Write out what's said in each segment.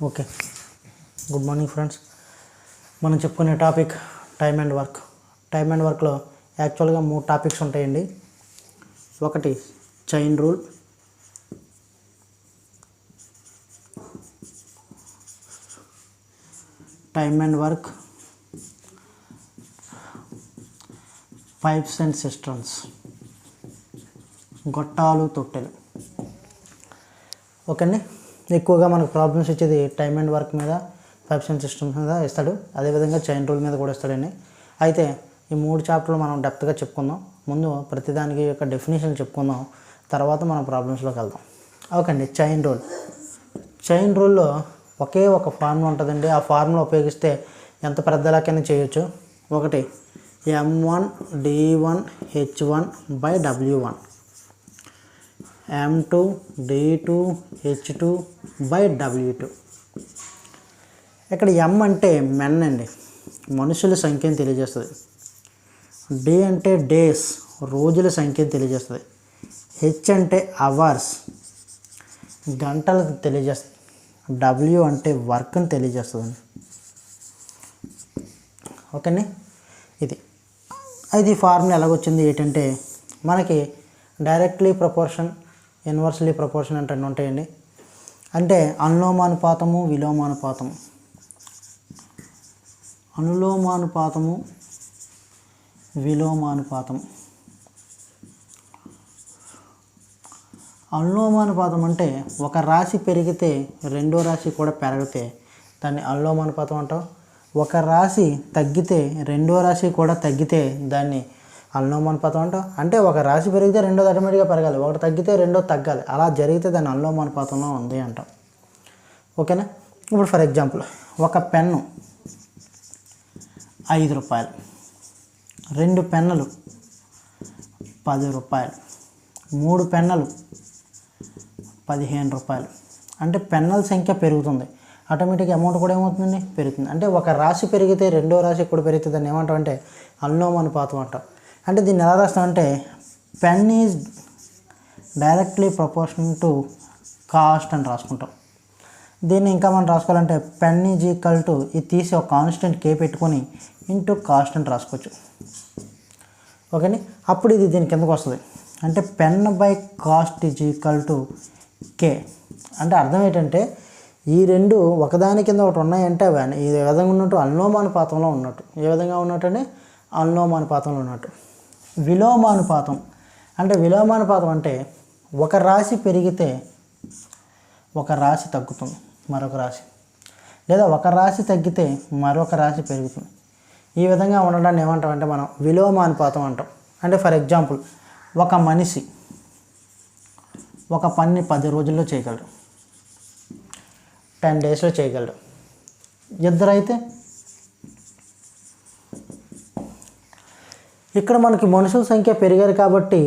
Okay, good morning friends. మనం చెప్పుకునే topic time and work. Time and వర్క్లో యాక్చువల్గా 3 టాపిక్స్ ఉంటాయండి. ఒకటి chain rule, time and work, pipes and systems, గొట్టాలు తొట్టెలు. ఓకే అండి. ఎక్కువగా మనకు ప్రాబ్లమ్స్ ఇచ్చేది టైమ్ అండ్ వర్క్ మీద, పైప్స్ అండ్ సిస్టమ్స్ మీద ఇస్తాడు. అదేవిధంగా చైన్ రూల్ మీద కూడా ఇస్తాడండి. అయితే ఈ 3 చాప్టర్లు మనం డెప్త్గా చెప్పుకుందాం. ముందు ప్రతిదానికి యొక్క డెఫినేషన్ చెప్పుకుందాం, తర్వాత మనం ప్రాబ్లమ్స్లోకి వెళ్దాం. ఓకే అండి. Chain rule. చైన్ రూల్లో ఒకే ఒక ఫార్ములా ఉంటుందండి. ఆ ఫార్ములా ఉపయోగిస్తే ఎంత పెద్దలాకైనా చేయొచ్చు. ఒకటి M1 D1 H1 by W1, M2 D2 H2 by W2. ఇక్కడ M అంటే మెన్ అండి, మనుషుల సంఖ్యను తెలియజేస్తుంది. D అంటే డేస్, రోజుల సంఖ్యను తెలియజేస్తుంది. H అంటే అవర్స్, గంటలకు తెలియజేస్తుంది. W అంటే వర్క్ని తెలియజేస్తుంది. ఓకేనే. ఇది ఫార్ములా ఎలాగొచ్చింది ఏంటంటే, మనకి డైరెక్ట్లీ ప్రపోర్షన్, ఇన్వర్స్లీ ప్రపోర్షన్ అంటే ఉంటాయండి. అంటే అనులోమానుపాతము, విలోమానుపాతము. అనులోమానుపాతము, విలోమానుపాతము. అనులోమానుపాతం అంటే ఒక రాశి పెరిగితే రెండో రాశి కూడా పెరిగితే దాన్ని అనులోమానుపాతం అంటాం. ఒక రాశి తగ్గితే రెండో రాశి కూడా తగ్గితే దాన్ని అనులోమానుపాతం అంటాం. అంటే ఒక రాశి పెరిగితే రెండోది ఆటోమేటిక్గా పెరగాలి, ఒకటి తగ్గితే రెండోది తగ్గాలి. అలా జరిగితే దాన్ని అనులోమానుపాతంలో ఉంది అంటాం. ఓకేనా. ఇప్పుడు ఫర్ ఎగ్జాంపుల్, ఒక పెన్ను 5 రూపాయలు, 2 పెన్నులు 10 రూపాయలు, 3 పెన్నులు 15 రూపాయలు. అంటే పెన్నుల సంఖ్య పెరుగుతుంది, ఆటోమేటిక్గా అమౌంట్ కూడా ఏమవుతుందండి, పెరుగుతుంది. అంటే ఒక రాశి పెరిగితే రెండో రాశి కూడా పెరుగుతుంది. దాన్ని ఏమంటాం అంటే అనులోమానుపాతం అంటాం. అంటే దీన్ని ఎలా రాస్తామంటే, pen is directly proportional to cost అని రాసుకుంటాం. దీన్ని ఇంకా మనం రాసుకోవాలంటే పెన్ ఈజ్ ఈక్వల్ టు, ఇది తీసి ఒక కాన్స్టెంట్ కే పెట్టుకొని ఇంటూ కాస్ట్ అని రాసుకోవచ్చు. ఓకేని. అప్పుడు ఇది దీని కిందకు వస్తుంది. అంటే pen by cost is equal to K. అంటే అర్థం ఏంటంటే, ఈ రెండు ఒకదాని కింద ఒకటి ఉన్నాయంటే అవి ఈ విధంగా ఉన్నట్టు అనులోమానుపాతంలో ఉన్నట్టు. ఏ విధంగా ఉన్నట్టు అంటే అనులోమానుపాతంలో ఉన్నట్టు. విలోమానుపాతం అంటే, విలోమానుపాతం అంటే ఒక రాశి పెరిగితే ఒక రాశి తగ్గుతుంది మరొక రాశి, లేదా ఒక రాశి తగ్గితే మరొక రాశి పెరుగుతుంది. ఈ విధంగా ఉండడాన్ని ఏమంటాం అంటే మనం విలోమానుపాతం అంటాం. అంటే ఫర్ ఎగ్జాంపుల్, ఒక మనిషి ఒక పని 10 రోజుల్లో చేయగలరు, 10 డేస్లో చేయగలరు. ఇద్దరైతే ఇక్కడ మనకి మనుషుల సంఖ్య పెరిగారు కాబట్టి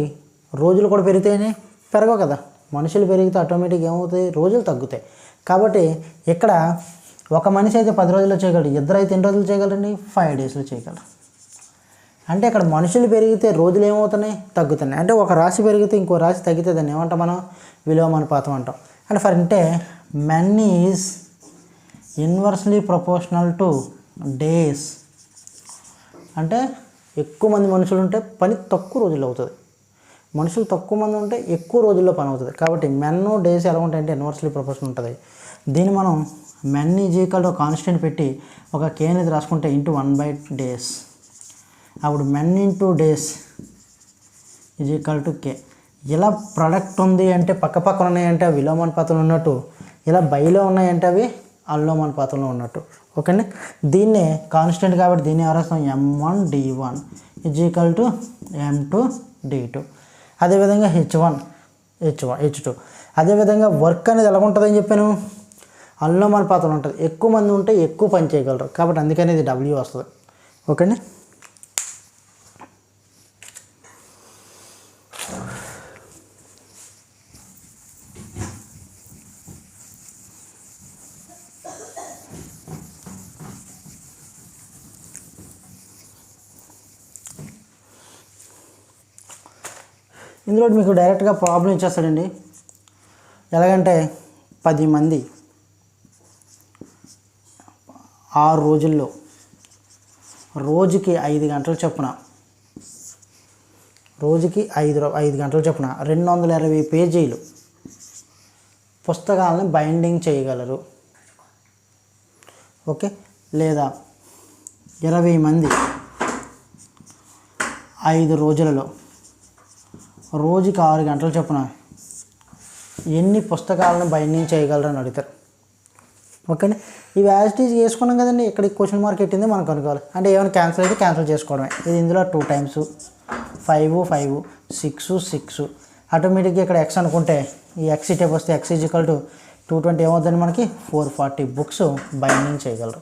రోజులు కూడా పెరిగితేనే పెరగవు కదా. మనుషులు పెరిగితే ఆటోమేటిక్గా ఏమవుతాయి, రోజులు తగ్గుతాయి. కాబట్టి ఇక్కడ ఒక మనిషి అయితే 10 రోజుల్లో చేయగలరు, ఇద్దరైతే ఎన్ని రోజులు చేయగలరండి, 5 డేస్లో చేయగలరు. అంటే ఇక్కడ మనుషులు పెరిగితే రోజులు ఏమవుతున్నాయి, తగ్గుతున్నాయి. అంటే ఒక రాశి పెరిగితే ఇంకో రాశి తగ్గితే దాన్ని ఏమంటాం మనం, విలోమానుపాతం అంటాం. అంటే అంటే men is inversely proportional two days. అంటే ఎక్కువ మంది మనుషులు ఉంటే పని తక్కువ రోజుల్లో అవుతుంది, మనుషులు తక్కువ మంది ఉంటే ఎక్కువ రోజుల్లో పని అవుతుంది. కాబట్టి మెన్ డేస్ ఎలా ఉంటాయంటే ఇన్వర్స్లీ ప్రపోర్షనల్ ఉంటుంది. దీన్ని మనం men is equal to constant పెట్టి ఒక కే అనేది రాసుకుంటే ఇంటూ 1/days. అప్పుడు men into days is equal to K. ఇలా ప్రొడక్ట్ ఉంది అంటే పక్కపక్కన ఉన్నాయంటే అవి విలోమానుపాతంలో ఉన్నట్టు, ఇలా బైలో ఉన్నాయంటే అవి అనులోమానుపాతంలో ఉన్నట్టు. ఓకేనా. దీన్నే కాన్స్టెంట్ కాబట్టి దీన్ని రాస్తాం M1 D1 is equal to M2 D2. అదేవిధంగా H1 H2. అదేవిధంగా వర్క్ అనేది ఎలా ఉంటుందని చెప్పాను, అనులోమానుపాతంలో ఉంటుంది. ఎక్కువ మంది ఉంటే ఎక్కువ పని చేయగలరు కాబట్టి అందుకని ఇది W వస్తుంది. ఓకేనా. ఇందులో మీకు డైరెక్ట్గా ప్రాబ్లం ఇచ్చేస్తాడండి. ఎలాగంటే 10 మంది 6 రోజుల్లో రోజుకి 5 గంటలు చొప్పున రోజుకి 5 గంటలు చొప్పున 220 పేజీలు పుస్తకాలను బైండింగ్ చేయగలరు. ఓకే, లేదా 20 మంది 5 రోజులలో రోజుకి 6 గంటల చొప్పున ఎన్ని పుస్తకాలను బైండింగ్ చేయగలరని అడుగుతారు. ఓకేండి, ఇవి యాజిటీస్ చేసుకున్నాం కదండి. ఇక్కడ క్వశ్చన్ మార్క్ పెట్టింది మనకు అనుకోవాలి. అంటే ఏమైనా క్యాన్సిల్ అయితే క్యాన్సిల్ చేసుకోవడమే. ఇది ఇందులో 2 టైమ్స్ 5 5 6 6 ఆటోమేటిక్గా ఇక్కడ ఎక్స్ అనుకుంటే ఈ ఎక్స్ ఇటే వస్తే ఎక్స్ ఈజ్ ఈక్వల్ టు 220 ఏమవుతుంది మనకి 440 బుక్స్ బైండింగ్ చేయగలరు.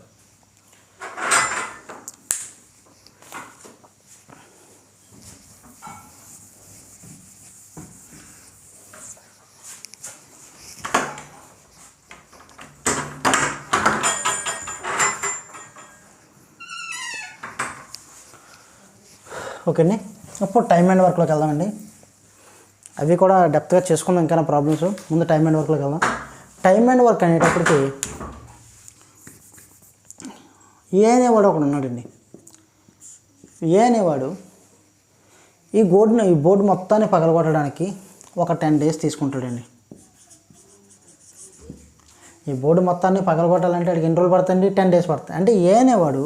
ఓకే అండి, ఇప్పుడు టైమ్ అండ్ వర్క్లోకి వెళ్దామండి. అవి కూడా డెప్త్గా చేసుకుందాం, ఇంకా ప్రాబ్లమ్స్. ముందు టైమ్ అండ్ వర్క్లోకి వెళ్దాం. టైమ్ అండ్ వర్క్ అనేటప్పటికి ఏ అనేవాడు ఒకడు ఉన్నాడండి. ఏ అనేవాడు ఈ బోర్డు మొత్తాన్ని పగలగొట్టడానికి ఒక 10 days తీసుకుంటాడండి. ఈ బోర్డు మొత్తాన్ని పగలగొట్టాలంటే వాడికి ఎన్ని రోజులు పడుతుంది? 10 days పడుతుంది. అంటే ఏ అనేవాడు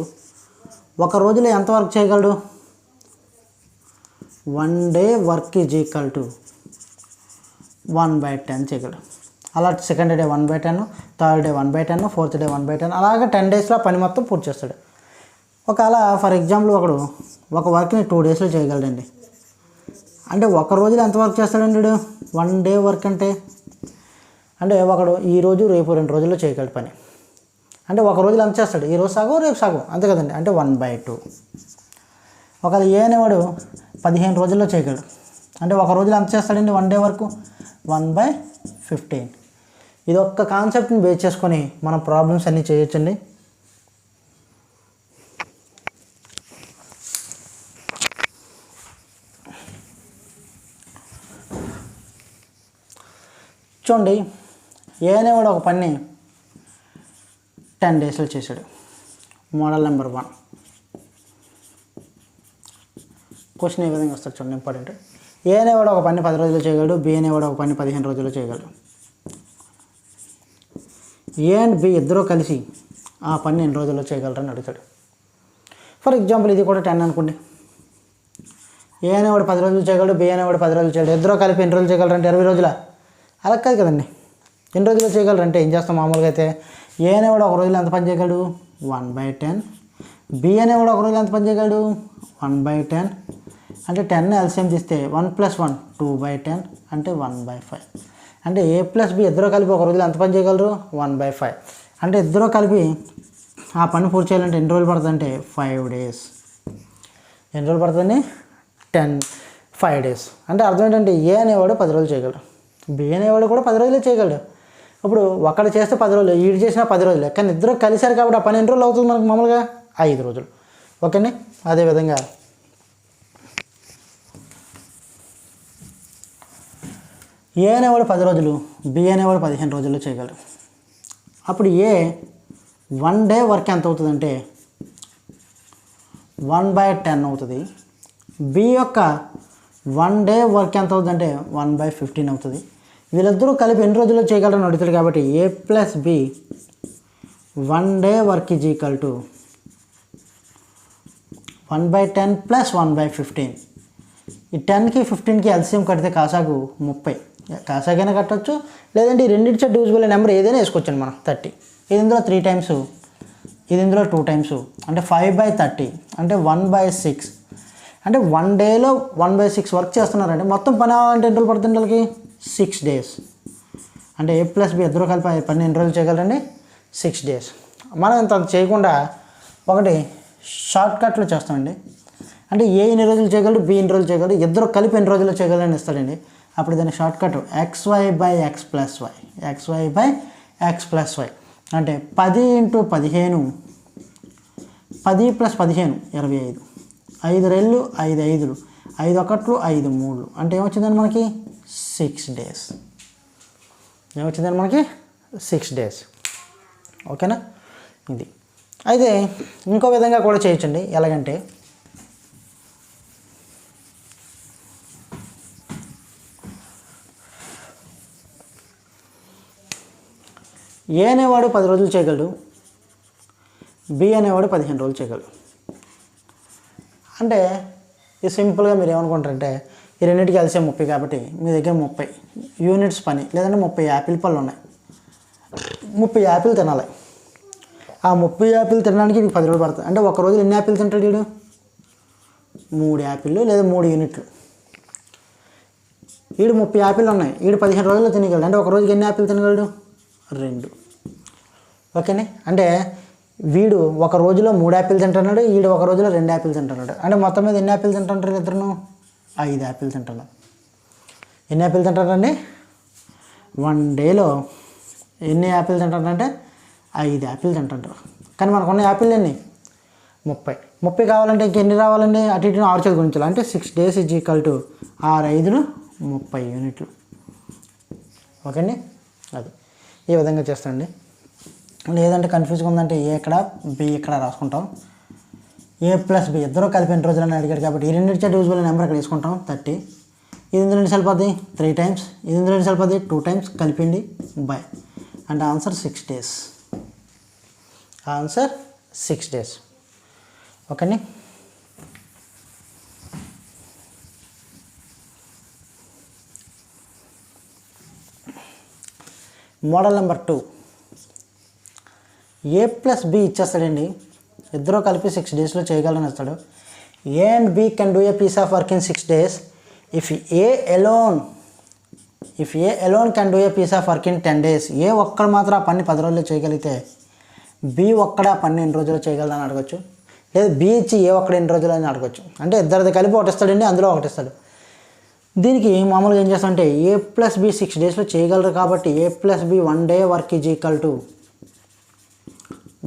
ఒక రోజులో ఎంత వర్క్ చేయగలడు? 1 day work is equal to 1/10 చేయగలడు. అలా second day 1/10, third day 1/10, fourth day 1/10, అలాగే 10 daysలో పని మొత్తం పూర్తి చేస్తాడు. ఒకవేళ ఫర్ ఎగ్జాంపుల్ ఒకడు ఒక వర్క్ని 2 daysలో చేయగలడండి. అంటే ఒక రోజులో ఎంత వర్క్ చేస్తాడండి వీడు? 1 day వర్క్ అంటే ఒకడు ఈరోజు రేపు 2 రోజుల్లో చేయగలడు పని. అంటే ఒక రోజులో ఎంత చేస్తాడు? ఈరోజు సగం రేపు సగం, అంతే కదండి. అంటే 1/2. ఒకవేళ ఏ అనేవాడు 15 రోజుల్లో చేయగలడు. అంటే ఒక రోజులో ఎంత చేస్తాడండి 1 day వరకు? 1/15. ఇది ఒక్క కాన్సెప్ట్ని బేస్ చేసుకొని మనం ప్రాబ్లమ్స్ అన్నీ చేయొచ్చండి. చూడండి, ఏ అనేవాడు ఒక పని 10 daysలో చేశాడు. మోడల్ నెంబర్ 1 క్వశ్చన్ ఏ విధంగా వస్తారు చూడండి, ఇంపార్టెంట్. ఏ అనేవాడు ఒక పని 10 రోజుల్లో చేయగలడు. బి అనేవాడు ఒక పని 15 రోజుల్లో చేయగలడు. ఏ అండ్ బి ఇద్దరూ కలిసి ఆ పని ఎన్ని రోజుల్లో చేయగలరని అడుగుతాడు. ఫర్ ఎగ్జాంపుల్ ఇది కూడా 10 అనుకోండి. ఏ అనేవాడు 10 రోజులు చేయగలడు, బి అనేవాడు 10 రోజులు చేయగలడు. ఇద్దరూ కలిపి ఎన్ని రోజులు చేయగలరంటే 20 రోజుల. అలా కాదు కదండి. ఎన్ని రోజుల్లో చేయగలరంటే ఏం చేస్తాం మామూలుగా అయితే, ఏ అనేవాడు ఒక రోజులో ఎంత పని చేయగలడు? 1/10. బి అనేవాడు ఒక రోజులో ఎంత పని చేయగలడు? 1/10. అంటే 10 ఎల్సిఎం తీస్తే 1 + 1 2/10, అంటే 1/5. అంటే ఏ ప్లస్ బి ఇద్దరూ కలిపి ఒక రోజులో ఎంత పని చేయగలరు? 1/5. అంటే ఇద్దరూ కలిపి ఆ పని పూర్తి చేయాలంటే ఎన్ని రోజులు పడుతుందంటే 5 days. ఎన్ని రోజులు పడుతుంది? 5 days. అంటే అర్థం ఏంటంటే ఏ అనేవాడు 10 రోజులు చేయగలడు, బి అనేవాడు కూడా 10 రోజులు చేయగలడు. ఇప్పుడు ఒకడు చేస్తే 10 రోజులు, ఈడు చేసినా 10 రోజులు. కానీ ఇద్దరు కలిసారు కాబట్టి ఆ పని ఎన్ని రోజులు అవుతుంది మనకు? మామూలుగా 5 రోజులు. ఓకేండి, అదేవిధంగా ఏ అనేవాడు 10 రోజులు, బి అనేవాడు 15 రోజుల్లో చేయగలరు. అప్పుడు ఏ 1 day వర్క్ ఎంత అవుతుందంటే 1/10 అవుతుంది. బి యొక్క 1 day వర్క్ ఎంత అవుతుందంటే 1/15 అవుతుంది. వీళ్ళిద్దరూ కలిపి ఎన్ని రోజుల్లో చేయగలరని అడుగుతాడు. కాబట్టి A plus B 1 day work is equal to 1/10 + 1/15. ఈ 10కి 15కి ఎల్సిఎం కడితే కాసాగు 30. కాసాగైనా కట్టవచ్చు, లేదంటే ఈ రెండింటి డివిజిబుల్ నెంబర్ ఏదైనా వేసుకోవచ్చండి మనం. 30. ఇది ఇందులో 3 times, ఇది ఇందులో 2 times, అంటే 5/30, అంటే 1/6. అంటే 1 dayలో 1/6 వర్క్ చేస్తున్నారంటే మొత్తం పని అంటే ఎన్ని రోజులు పడుతుంది వాళ్ళకి? 6 days. అంటే ఏ ప్లస్ బి ఇద్దరు కలిపి పని ఎన్ని రోజులు చేయగలరండి? 6 days. మనం ఇంత చేయకుండా ఒకటి షార్ట్ కట్లో చేస్తామండి. అంటే ఏ ఎన్ని రోజులు చేయగలరు, బి ఎన్ని రోజులు చేయగలరు, ఇద్దరు కలిపి ఎన్ని రోజుల్లో చేయగలరని ఇస్తాడండి. అప్పుడు దాని short cut xy/x + y, xy/x + y. అంటే 10 × 15, 10 + 15 25, 5 రెళ్ళు 5 5లు, 5 1లు 5 3లు. అంటే ఏమొచ్చిందండి మనకి? 6 days. ఏమొచ్చిందండి మనకి? 6 days. ఓకేనా? ఇది అయితే ఇంకో విధంగా కూడా చేయొచ్చండి. ఎలాగంటే ఏ అనేవాడు 10 రోజులు చేయగలడు, బి అనేవాడు 15 రోజులు చేయగలడు. అంటే ఇది సింపుల్గా మీరు ఏమనుకుంటారంటే ఈ రెండింటికి కలిసే 30 కాబట్టి మీ దగ్గర 30 యూనిట్స్ పని, లేదంటే 30 యాపిల్ పళ్ళు ఉన్నాయి, 30 యాపిల్ తినాలి. ఆ 30 యాపిల్ తినడానికి వీడికి 10 రోజులు పడుతుంది. అంటే ఒక రోజులో ఎన్ని యాపిల్ తింటాడు వీడు? 3 యాపిళ్ళు లేదా 3 యూనిట్లు. వీడు 30 యాపిల్ ఉన్నాయి, వీడు 15 రోజుల్లో తినగలడు. అంటే ఒక రోజుకి ఎన్ని యాపిల్ తినగలడు? 2. ఓకేనే. అంటే వీడు ఒక రోజులో 3 యాపిల్ తింటున్నాడు, వీడు ఒక రోజులో 2 యాపిల్ తింటున్నాడు. అంటే మొత్తం మీద ఎన్ని యాపిల్ తింటుంటారు ఇద్దరును? 5 యాపిల్ తింటున్నాడు. ఎన్ని యాపిల్ తింటారండి? 1 డేలో ఎన్ని యాపిల్ తింటారంటే 5 యాపిల్ తింటుంటారు. కానీ మనకున్న యాపిల్ ఎన్ని? 30 కావాలంటే ఇంకెన్ని రావాలండి? అటు ఇటు 6 చేతి గుణించాలి. అంటే 6 days = 6 5 30 యూనిట్లు. ఓకే అండి. అది ఈ విధంగా చేస్తానండి. లేదంటే కన్ఫ్యూజ్గా ఉందంటే ఏ ఇక్కడ బి ఇక్కడ రాసుకుంటాం. ఏ ప్లస్ బి ఇద్దరు కలిపి ఎన్ని రోజులు అని అడిగాడు కాబట్టి ఈ రెండింటి డివిజిబుల్ నెంబర్ ఇక్కడ వేసుకుంటాం 30. ఇది ఇందులో ఎన్ని సరిపోద్ది? 3 times. ఇది ఇందులో ఎన్ని సరిపోద్ది? 2 times. కలిపిండి బై. అంటే ఆన్సర్ 6 days. Answer 6 days. ఓకేండి. Model number 2. A plus B ఇచ్చేస్తాడండి, ఇద్దరు కలిపి 6 daysలో చేయగలని వస్తాడు. A and B can do a piece of work in 6 days if A alone can do a piece of work in 10 days. A ఒక్కడు మాత్రం ఆ పని 10 రోజుల్లో చేయగలిగితే బి ఒక్కడ ఆ పని ఎన్ని రోజుల్లో చేయగలదని అడగచ్చు. లేదా బి ఇచ్చి ఏ ఒక్కడ ఎన్ని రోజులు అని అడగచ్చు. అంటే ఇద్దరిది కలిపి ఒకటి ఇస్తాడండి, అందులో ఒకటి ఇస్తాడు. దీనికి మామూలుగా ఏం చేస్తామంటే ఏ ప్లస్ బి 6 daysలో చేయగలరు కాబట్టి A plus B 1 day work is equal to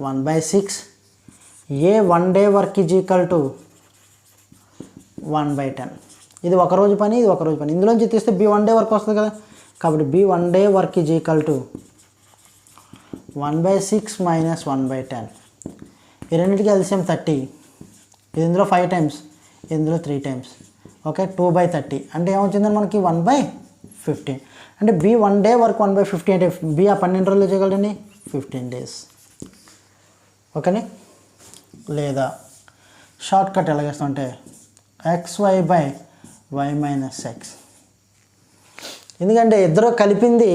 1/6. A 1 day work is equal to 1/10. ఇది ఒక రోజు పని, ఇది ఒక రోజు పని. ఇందులోంచి తీస్తే బి 1 day వర్క్ వస్తుంది కదా, కాబట్టి B 1 day work is equal to 1/6 minus 1/10. ఈ రెండింటికి ఎల్సిఎం 30. ఇది ఇందులో 5 times, ఇందులో 3 times. ఓకే, 2/30 అంటే ఏమొచ్చిందని మనకి 1/15. అంటే బి 1 day వర్క్ 1/15 అంటే బి ఆ 12 రోజుల్లో చేయగలడండి 15 days. ఓకేనే. లేదా షార్ట్ కట్ ఎలాగేస్తామంటే xy/y మైనస్ x. ఎందుకంటే ఇద్దరు కలిపింది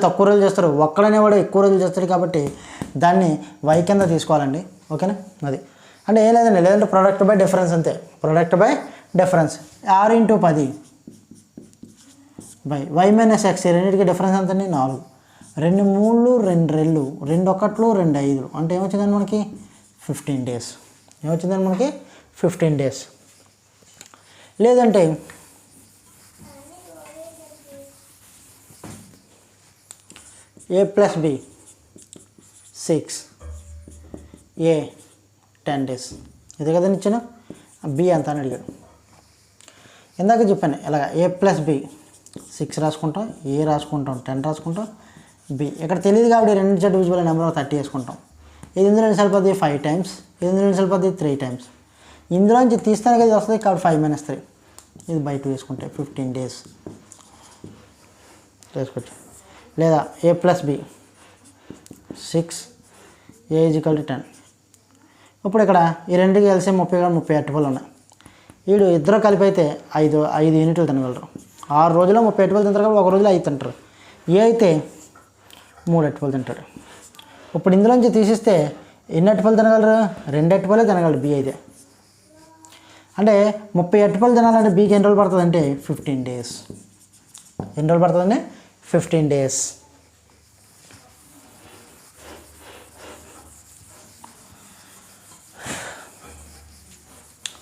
తక్కువ రోజులు చేస్తారు, ఒక్కడనేవాడు ఎక్కువ రోజులు చేస్తాడు కాబట్టి దాన్ని y కింద తీసుకోవాలండి. ఓకేనా. అది అంటే ఏం లేదండి, లేదంటే ప్రోడక్ట్ బై డిఫరెన్స్ అంతే. Product by difference 6 × 10 by y minus x. రెండింటికి డిఫరెన్స్ ఎంతండి? 4. 2 3 2 2 2 1 2 5 అంటే ఏమొచ్చిందని మనకి 15 days. ఏమొచ్చిందని మనకి 15 days. లేదంటే ఏ ప్లస్ బి 6, ఏ 10 days. ఇది కదండి ఇచ్చిన బి అంత అని అడిగాడు. ఇందాక చెప్పాను ఇలాగ ఏ ప్లస్ బి 6 రాసుకుంటాం, ఏ రాసుకుంటాం, 10 రాసుకుంటాం, బి ఇక్కడ తెలియదు కాబట్టి రెండు డివిజిబుల్ నెంబర్ 30 వేసుకుంటాం. ఇది ఇందులో ఎన్ని సరిపోద్ది? 5 times. ఇది ఇందులో ఎన్ని సరిపోద్ది? 3 times. ఇందులోంచి తీస్తాను కదా వస్తుంది కాబట్టి 5 - 3. ఇది బై 2 వేసుకుంటే 15 days వేసుకోవచ్చు. లేదా ఏ ప్లస్ బి 6, ఏ = 10. ఇప్పుడు ఇక్కడ ఈ రెండుకి కలిసి 30 అరటిపళ్ళు ఉన్నాయి. వీడు ఇద్దరు కలిపి అయితే 5 యూనిట్లు తినగలరు. 6 రోజుల్లో 30 అరటిపళ్ళు తింటారు కాబట్టి ఒక రోజులో 5 తింటారు. ఏ అయితే 3 అరటిపళ్ళు తింటాడు. ఇప్పుడు ఇందులోంచి తీసిస్తే ఎన్ని అరటిపళ్ళు తినగలరు? 2 అరటిపళ్ళే తినగలరు బి అయితే. అంటే 30 అరటిపళ్ళు తినాలంటే బీకి ఎన్ని రోజులు పడుతుంది అంటే 15 days. ఎన్ని రోజులు పడుతుందండి? 15 days.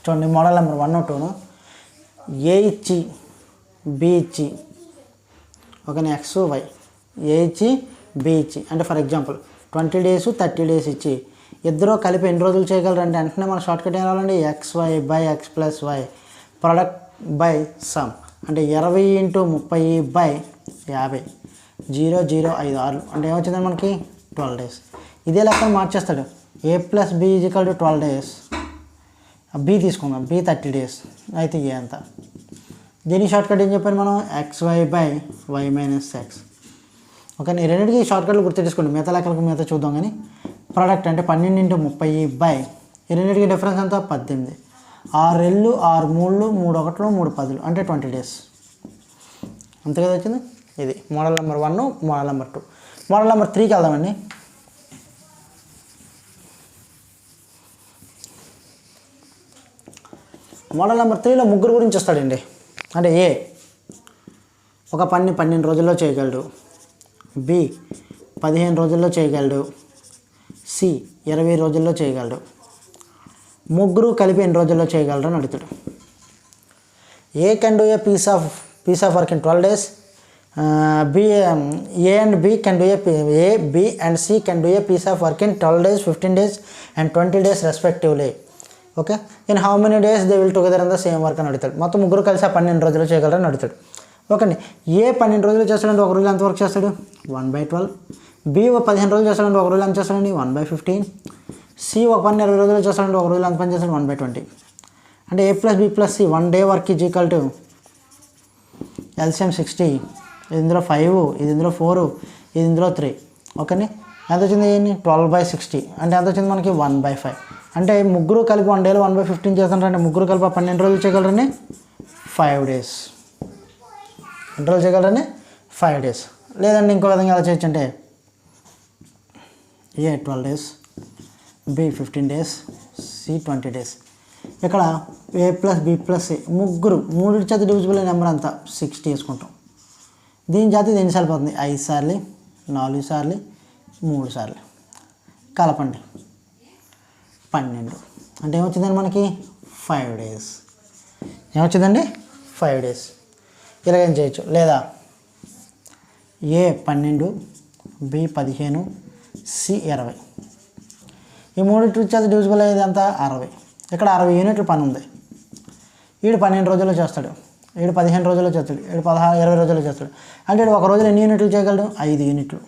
చూడండి మోడల్ నెంబర్ 1 or 2 ఏ ఇచ్చి బి ఇచ్చి ఓకేనా ఎక్స్ వై, ఏ ఇచ్చి బి ఇచ్చి అంటే ఫర్ ఎగ్జాంపుల్ 20 days 30 days ఇచ్చి ఇద్దరు కలిపి ఎన్ని రోజులు చేయగలరు అంటే వెంటనే మన షార్ట్ కట్ ఏం రావాలండి xy/x + y product by some అంటే 20 × 30/50 0 0 5 6 అంటే ఏమొచ్చిందని మనకి 12 days. ఇదే లెక్కను మార్చేస్తాడు. A plus B is equal to 12 days. B తీసుకుందాం, బి 30 డేస్ అయితే ఏ అంత. దీని షార్ట్కట్ ఏం చెప్పాను మనం, XY by Y minus X. Okay, ఈ రెండింటికి షార్ట్కట్లు గుర్తుపెట్టుకోండి. మిగతా లెక్కలకు మిగతా చూద్దాం. కానీ ప్రోడక్ట్ అంటే 12 × 30 బై ఈ రెండింటికి డిఫరెన్స్ ఎంత 18. 6 ఏళ్ళు 6 మూళ్ళు 3 ఒకట్లు 3 10 అంటే 20 డేస్. అంతే కదా వచ్చింది. ఇది model number 1, model number 2. Model number 3కి వెళ్దామండి. మోడల్ నెంబర్ 3లో ముగ్గురు గురించి వస్తాడండి. అంటే ఏ ఒక పని 12 రోజుల్లో చేయగలడు, బి 15 రోజుల్లో చేయగలడు, సి 20 రోజుల్లో చేయగలడు. ముగ్గురు కలిపి ఎన్ని రోజుల్లో చేయగలరు అని అడుగుతాడు. A can do a piece of work in 12 days. A and B can do A, B and C can do a piece of work in 12 days, 15 days and 20 days respectively. Okay, in how many days they will together in the same work అని అడుగుతాడు. మొత్తం ముగ్గురు కలిసి 12 రోజులు చేయగలరని అడుగుతాడు. Okay అండి, ఏ 12 రోజులు చేస్తాడంటే ఒక రోజు ఎంత వర్క్ చేస్తాడు 1/12. బి 15 రోజులు చేస్తాడంటే ఒక రోజు ఎంత చేస్తాడండి 1/15. సి ఒక పని 20 రోజులు చేస్తాడంటే ఒక రోజులు ఎంత పని చేస్తాడు 1/20. అంటే A plus B plus C 1 day work is equal to LCM 60. ఇది ఇందులో 5, ఇది ఇందులో 4, ఇది ఇందులో 3. ఓకేని ఎంత వచ్చింది 12/60 అంటే ఎంత వచ్చింది మనకి 1/5. అంటే ముగ్గురు కలిపి 1 day 1/15 చేస్తారంటే ముగ్గురు కలిపి 12 రోజులు చేయగలరని 5 days. ఎన్ని రోజులు చేయగలరని 5 days. లేదండి ఇంకో విధంగా ఎలా చేయొచ్చు అంటే A 12 days, B 15 days, C 20 days. ఇక్కడ A plus B plus C ముగ్గురు మూడు చేత డివిజిబుల్ నెంబర్ అంతా 60 వేసుకుంటాం. దీని చేత ఇది ఎన్నిసార్లు పోతుంది 5 సార్లు, 4 సార్లు, 3 సార్లు. కలపండి 12 అంటే ఏమొచ్చిందండి మనకి 5 days. ఏమొచ్చిందండి 5 days. ఇలాగేం చేయొచ్చు. లేదా ఏ 12, బి 15, సి 20. ఈ మూడు చేత డివిజిబుల్ అయ్యేది అంతా 60. ఇక్కడ 60 యూనిట్లు పని ఉంది. వీడు 12 రోజుల్లో చేస్తాడు, వీడు 15 రోజుల్లో చేస్తాడు, వీడు 20 రోజుల్లో చేస్తాడు. అంటే వీడు ఒక రోజులో ఎన్ని యూనిట్లు చేయగలడు 5 యూనిట్లు.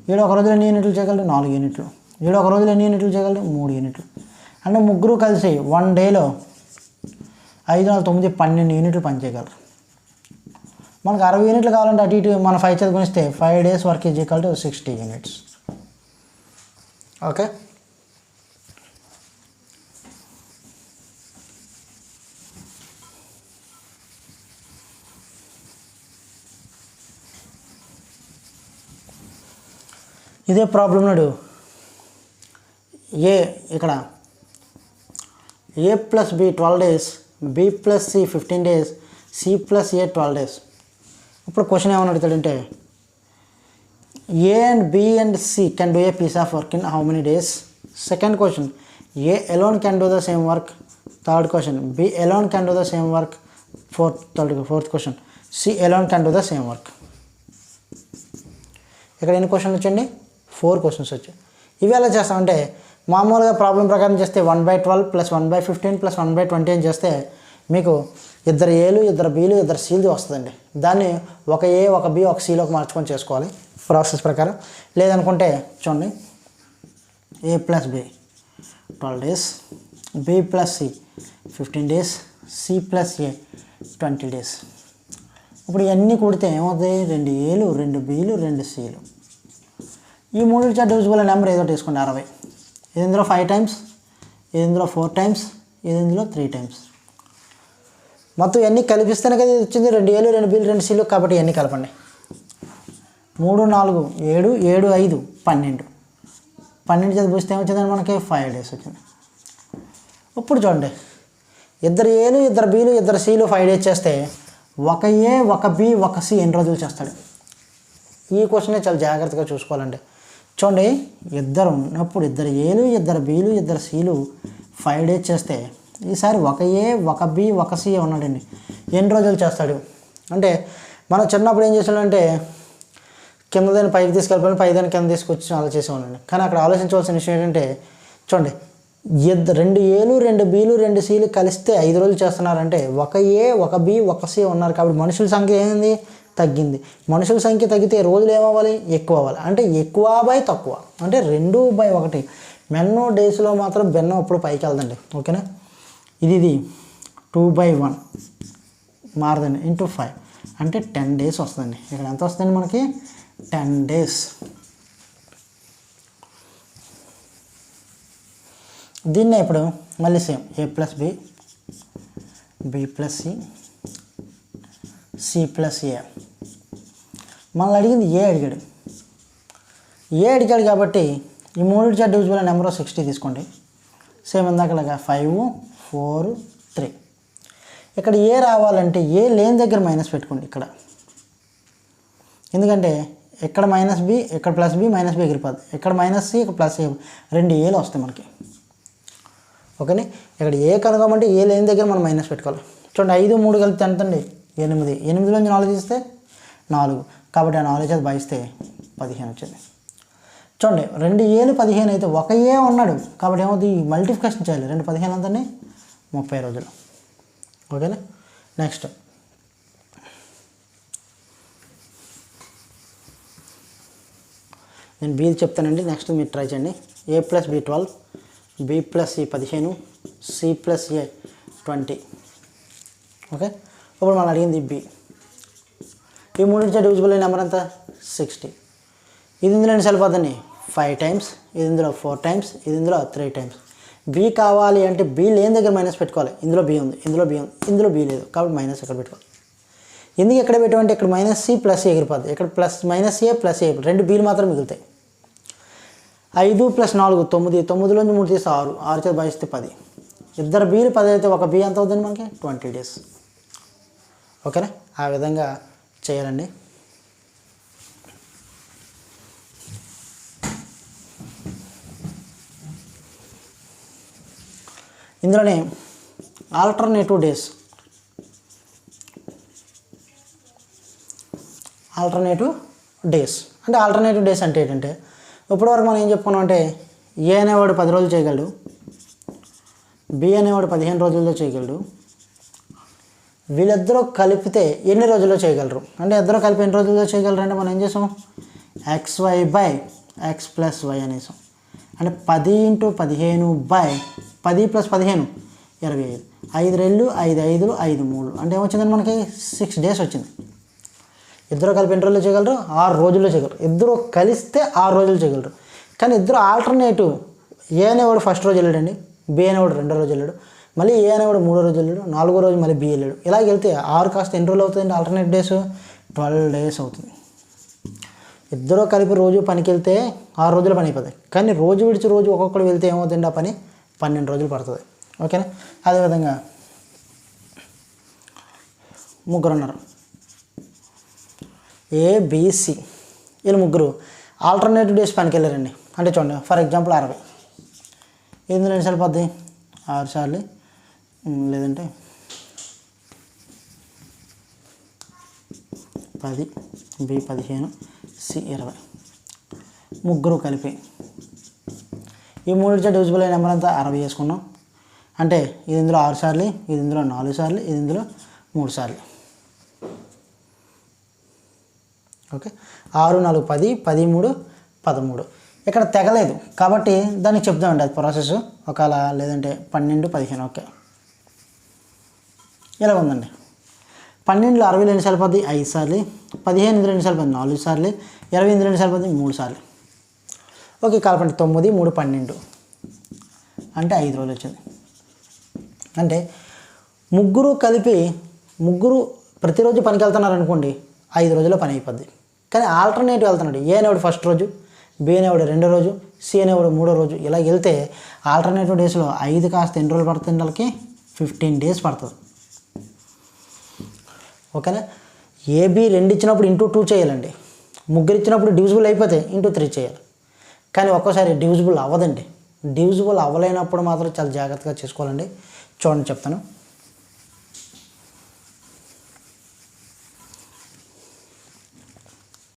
వీడు ఒక రోజులో ఎన్ని యూనిట్లు చేయగలడు 4 యూనిట్లు. వీడు ఒక రోజులో ఎన్ని యూనిట్లు చేయగలడు 3 యూనిట్లు. అంటే ముగ్గురు కలిసి 1 day 5 4 9 12 యూనిట్లు పని చేయగలరు. మనకు 60 యూనిట్లు కావాలంటే అటు ఇటు మన 5 చేత గుణిస్తే 5 days work is equal to 60 units. Okay, ఇదే ప్రాబ్లం నాడు ఏ ఇక్కడ A plus B 12 days, B plus C 15 days, C plus A 12 days. ఇప్పుడు క్వశ్చన్ ఏమని అడుగుతాడంటే A and B and C can do a piece of work in how many days. Second question A alone can do the same work. Third question B alone can do the same work. Fourth question C alone can do the same work. ఇక్కడ ఎన్ని క్వశ్చన్లు వచ్చండి 4 questions వచ్చాయి. ఇవి ఎలా చేస్తామంటే మామూలుగా problem ప్రకారం చేస్తే 1/12 + 1/15 + 1/20 అని చేస్తే మీకు 2 ఏలు 2 బీలు 2 సీలు వస్తుందండి. దాన్ని ఒక ఏ ఒక బి ఒక సిలోకి మార్చుకొని చేసుకోవాలి ప్రాసెస్ ప్రకారం. లేదనుకుంటే చూడండి A plus B 12 days, B plus C 15 days, C plus A 20 days. ఇప్పుడు ఇవన్నీ కూడితే ఏమవుతాయి 2 ఏలు 2 బీలు 2 సీలు. ఈ మూడు చేత డివిజిబుల్ నెంబర్ ఏదో తీసుకోండి 60. ఇది ఇందులో 5 times, ఇది ఇందులో 4 times, ఇది ఇందులో 3 times. మొత్తం ఇవన్నీ కలిపిస్తేనే కదా ఇది వచ్చింది 2 ఏలు 2 బీలు 2 సీలు. కాబట్టి ఇవన్నీ కలపండి. 3 4 7 7 5 12. 12 చేత పూస్తే ఏమొచ్చిందని మనకి 5 days వచ్చింది. ఇప్పుడు చూడండి 2 ఏలు 2 బీలు 2 సీలు 5 days చేస్తే ఒక ఏ ఒక బి ఒక సి ఎన్ని రోజులు చేస్తాడు. ఈ క్వశ్చనే చాలా జాగ్రత్తగా చూసుకోవాలండి. చూడండి 2 ఉన్నప్పుడు 2 ఏలు 2 బీలు 2 సీలు 5 days చేస్తే ఈసారి ఒక ఏ ఒక బి ఒక సి ఉన్నాడండి. ఎన్ని రోజులు చేస్తాడు అంటే మనం చిన్నప్పుడు ఏం చేసాడంటే కింద దాన్ని పైకి తీసుకెళ్ళిపోయి పైదాన్ని కింద తీసుకొచ్చి అలా చేసేవాళ్ళండి. కానీ అక్కడ ఆలోచించవలసిన విషయం ఏంటంటే చూడండి 2 ఏలు 2 బీలు 2 సీలు కలిస్తే 5 రోజులు చేస్తున్నారంటే ఒక ఏ ఒక బి ఒక సి ఉన్నారు. కాబట్టి మనుషుల సంఖ్య ఏంది తగ్గింది. మనుషుల సంఖ్య తగ్గితే రోజులు ఏమవ్వాలి? ఎక్కువ అవ్వాలి. అంటే ఎక్కువ బై తక్కువ అంటే 2/1. మెన్ డేస్లో మాత్రం బెన్నం అప్పుడు పైకి వెళ్దండి. ఓకేనా? ఇది 2/1 మారదండి ఇంటూ 5 అంటే 10 days వస్తుందండి. ఇక్కడ ఎంత వస్తుందండి మనకి? 10 days. దీన్నే ఇప్పుడు మళ్ళీ same a + b, b + c, c + a. మనల్ని అడిగింది ఏ అడిగాడు. కాబట్టి ఈ మూడింటి చేత డివిజిబుల్ నెంబర్ 60 తీసుకోండి. సేమ్ ఇందాకలాగా 5, 4, 3. ఇక్కడ ఏ రావాలంటే ఏ లేని దగ్గర మైనస్ పెట్టుకోండి ఇక్కడ. ఎందుకంటే ఇక్కడ -b, ఇక్కడ +b, -b ఎగిరిపోద్ది. ఇక్కడ -c, ఇక్కడ +a, 2 ఏలు వస్తాయి మనకి. ఓకేనే? ఇక్కడ ఏ కనుగొమంటే ఏ లేని దగ్గర మనం మైనస్ పెట్టుకోవాలి. చూడండి 5, 3 కలిపితే ఎంత అండి? 8. 8లోంచి 4 తీస్తే 4. కాబట్టి ఆ 4 చేత భాగిస్తే 15 వచ్చింది. చూడండి 2 ఏలు 15 అయితే 1 ఏ ఉన్నాడు కాబట్టి ఏమవుతుంది? మల్టిప్లికేషన్ చేయాలి. 2 15 అంతండి 30 రోజులు. ఓకేనా? నెక్స్ట్ నేను బి చెప్తానండి. నెక్స్ట్ మీరు ట్రై చేయండి. a + b 12, b + c 15, c + a 20. Okay, ఇప్పుడు మనం అడిగింది బి. ఈ మూడింటి డివిజిబుల్ నెంబర్ ఎంత? 60. ఇది ఇందులో ఎన్నిసార్లు పోతుంది? 5 times. ఇది ఇందులో 4 times. ఇది ఇందులో 3 times. బి కావాలి అంటే బి లేని దగ్గర మైనస్ పెట్టుకోవాలి. ఇందులో బి ఉంది, ఇందులో బి ఉంది, ఇందులో బి లేదు కాబట్టి మైనస్ ఎక్కడ పెట్టుకోవాలి. ఎందుకు ఎక్కడ పెట్టామంటే ఇక్కడ -c + a ఎగిరిపోద్ది. ఇక్కడ -a + a 2 బీలు మాత్రం మిగులుతాయి. 5 + 4 9. 9లోంచి 3 తీస్తే 6. 6 చేత భాగిస్తే 10. 2 బీలు 10 అయితే 1 బి ఎంత అవుతుంది మనకి? 20 days. ఓకేనా? ఆ విధంగా చేయాలండి. ఇందులోనే ఆల్టర్నేటివ్ డేస్ అంటే ఆల్టర్నేటివ్ డేస్ అంటే ఏంటంటే ఇప్పటివరకు మనం ఏం చెప్పుకున్నాం అంటే ఏ అనేవాడు 10 రోజులు చేయగలడు, బి అనేవాడు 15 రోజుల్లో చేయగలడు. వీళ్ళిద్దరూ కలిపితే ఎన్ని రోజుల్లో చేయగలరు అంటే ఇద్దరు కలిపి ఎన్ని రోజుల్లో చేయగలరు అంటే మనం ఏం చేసాం? xy/x + y అనేసాం. అంటే 10 × 15 10 + 15 25. 5 రెళ్ళు 5 5 5 3 అంటే ఏమొచ్చిందండి మనకి? 6 days వచ్చింది. ఇద్దరు కలిపి ఎన్ని రోజుల్లో చేయగలరు? 6 రోజుల్లో చేయగలరు. ఇద్దరు కలిస్తే 6 రోజులు చేయగలరు. కానీ ఇద్దరు ఆల్టర్నేటివ్ ఏ అనేవాడు ఫస్ట్ రోజు వెళ్ళాడండి, బి అనేవాడు 2వ రోజు వెళ్ళాడు, మళ్ళీ ఏ అనేవాడు 3వ రోజు వెళ్ళాడు, 4వ రోజు మళ్ళీ బి వెళ్ళాడు. ఇలాగ వెళ్తే 6 కాస్త ఎన్ని రోజులు అవుతుందండి? ఆల్టర్నేట్ డేస్ 12 days అవుతుంది. ఇద్దరు కలిపి రోజు పనికి వెళ్తే 6 రోజులు పని అయిపోతాయి. కానీ రోజు విడిచి రోజు ఒక్కొక్కరు వెళ్తే ఏమవుతుందండి? ఆ పని 12 రోజులు పడుతుంది. ఓకేనా? అదేవిధంగా ముగ్గురు ఉన్నారు, ఏబిసి. వీళ్ళు ముగ్గురు ఆల్టర్నేటివ్ డేస్ పనికి వెళ్ళారండి. అంటే చూడండి ఫర్ ఎగ్జాంపుల్ 60. ఇందులో ఎన్నిసార్లు పోద్ది? 6 సార్లు, లేదంటే 10, బి 15, సి 20. ముగ్గురు కలిపి ఈ మూడింటి డివిజిబుల్ అయిన నెంబర్ అంతా 60 చేసుకున్నాం. అంటే ఇది ఇందులో 6 సార్లు, ఇది ఇందులో 4 సార్లు, ఇది ఇందులో 3 సార్లు. ఓకే, 6 4 10, 10 3 13. ఇక్కడ తెగలేదు కాబట్టి దానికి చెప్దామండి అది ప్రాసెస్. ఒకవేళ లేదంటే 12 15. ఓకే, ఇలా ఉందండి. 12లో 60 ఎన్నిసార్లు పోద్ది? 5 సార్లు. 15 ఇందులో ఎన్నిసార్లు పోద్ది? 4 సార్లు. 20 ఇందులో ఎన్నిసార్లు పోద్ది? 3 సార్లు. ఓకే, కలపండి. 9 3 12 అంటే 5 రోజులు వచ్చింది. అంటే ముగ్గురు కలిపి ప్రతిరోజు పనికి వెళ్తున్నారు అనుకోండి, 5 రోజుల్లో పని అయిపోద్ది. కానీ ఆల్టర్నేటివ్ వెళ్తున్నాడు, ఏ అనేవాడు ఫస్ట్ రోజు, బి అనేవాడు 2వ రోజు, సి అనేవాడు 3వ రోజు. ఇలా వెళ్తే ఆల్టర్నేటివ్ డేస్లో 5 కాస్త ఎన్ని రోజులు పడుతుంది? వాళ్ళకి 15 days పడుతుంది. ఓకేనా? ఏబి 2 ఇచ్చినప్పుడు × 2 చేయాలండి. ముగ్గురు ఇచ్చినప్పుడు డివిజిబుల్ అయిపోతే × 3 చేయాలి. కానీ ఒక్కోసారి డివిజిబుల్ అవ్వదండి. డివిజిబుల్ అవ్వలేనప్పుడు మాత్రం చాలా జాగ్రత్తగా చేసుకోవాలండి. చూడండి చెప్తాను.